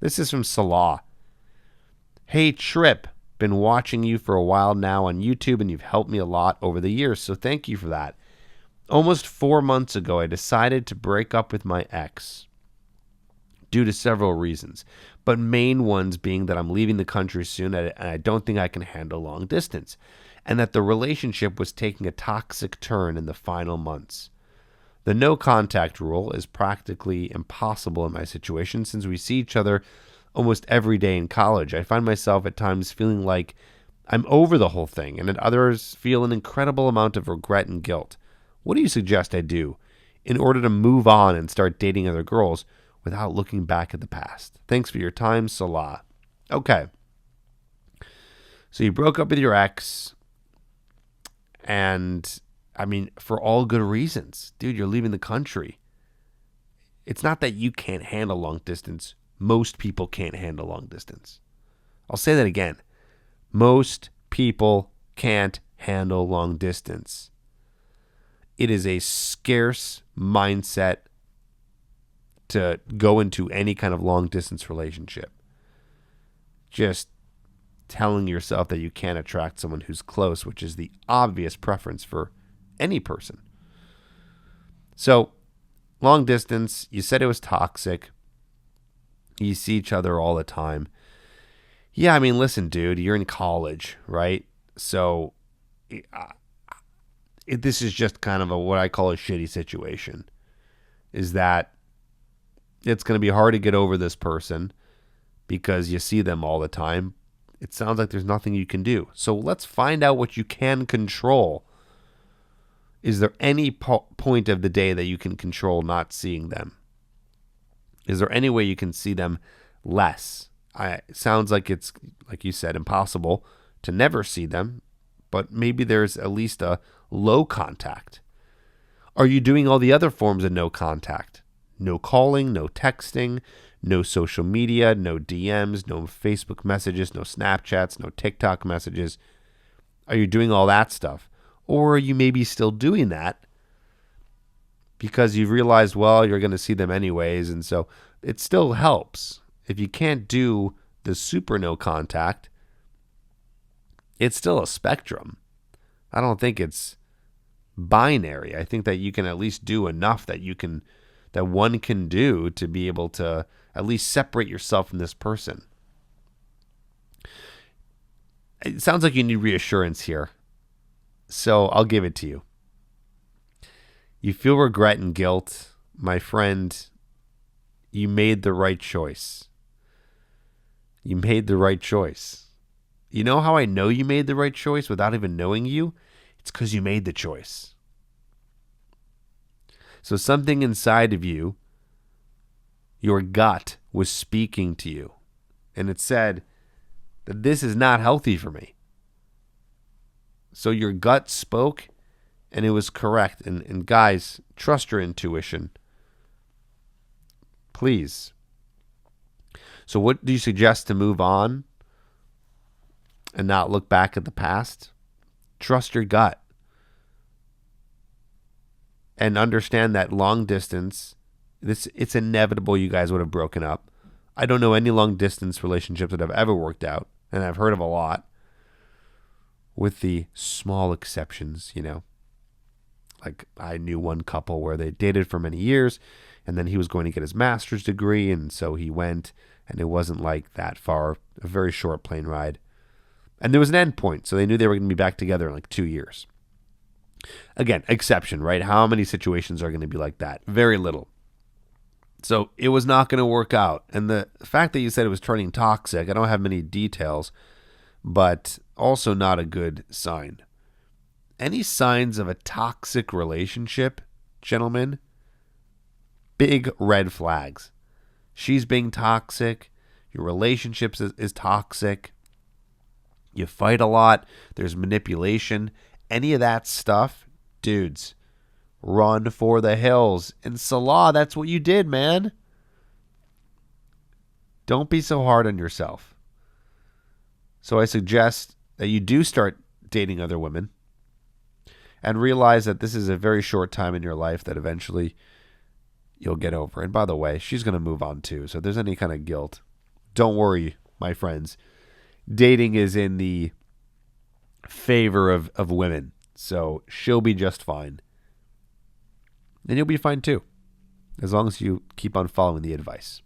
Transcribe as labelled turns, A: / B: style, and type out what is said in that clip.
A: This is from Salah. Hey, Trip. Been watching you for a while now on YouTube, and you've helped me a lot over the years, so thank you for that. Almost 4 months ago, I decided to break up with my ex due to several reasons, but main ones being that I'm leaving the country soon and I don't think I can handle long distance, and that the relationship was taking a toxic turn in the final months. The no contact rule is practically impossible in my situation since we see each other almost every day in college. I find myself at times feeling like I'm over the whole thing, and at others feel an incredible amount of regret and guilt. What do you suggest I do in order to move on and start dating other girls without looking back at the past? Thanks for your time, Salah. Okay. So you broke up with your ex, and I mean, for all good reasons. Dude, you're leaving the country. It's not that you can't handle long distance. Most people can't handle long distance. I'll say that again. Most people can't handle long distance. It is a scarce mindset to go into any kind of long distance relationship. Just telling yourself that you can't attract someone who's close, which is the obvious preference for any person. So, long distance, you said it was toxic. You see each other all the time. Yeah, I mean, listen, dude, you're in college, right? So, this is just kind of what I call a shitty situation. Is that it's going to be hard to get over this person because you see them all the time. It sounds like there's nothing you can do. So let's find out what you can control. Is there any point of the day that you can control not seeing them? Is there any way you can see them less? It sounds like it's, like you said, impossible to never see them, but maybe there's at least a low contact. Are you doing all the other forms of no contact? No calling, no texting, no social media, no DMs, no Facebook messages, no Snapchats, no TikTok messages. Are you doing all that stuff? Or are you maybe still doing that because you've realized, well, you're going to see them anyways, and so it still helps. If you can't do the super no contact, it's still a spectrum. I don't think it's binary. I think that you can at least do enough that one can do to be able to at least separate yourself from this person. It sounds like you need reassurance here, so I'll give it to you. You feel regret and guilt. My friend, you made the right choice. You made the right choice. You know how I know you made the right choice without even knowing you? It's because you made the choice. So something inside of you, your gut was speaking to you. And it said that this is not healthy for me. So your gut spoke and it was correct. And guys, trust your intuition. Please. So what do you suggest to move on and not look back at the past? Trust your gut. And understand that long distance, it's inevitable you guys would have broken up. I don't know any long distance relationships that have ever worked out, and I've heard of a lot, with the small exceptions, Like I knew one couple where they dated for many years, and then he was going to get his master's degree, and so he went, and it wasn't like that far, a very short plane ride. And there was an end point, so they knew they were going to be back together in like 2 years. Again, exception, right? How many situations are going to be like that? Very little. So it was not going to work out. And the fact that you said it was turning toxic, I don't have many details, but also not a good sign. Any signs of a toxic relationship, gentlemen? Big red flags. She's being toxic. Your relationship is toxic. You fight a lot. There's manipulation. Any of that stuff, dudes, run for the hills. And Salah, that's what you did, man. Don't be so hard on yourself. So I suggest that you do start dating other women and realize that this is a very short time in your life that eventually you'll get over. And by the way, she's going to move on too. So if there's any kind of guilt, don't worry, my friends. Dating is in the favor of women. So she'll be just fine. And you'll be fine too, as long as you keep on following the advice.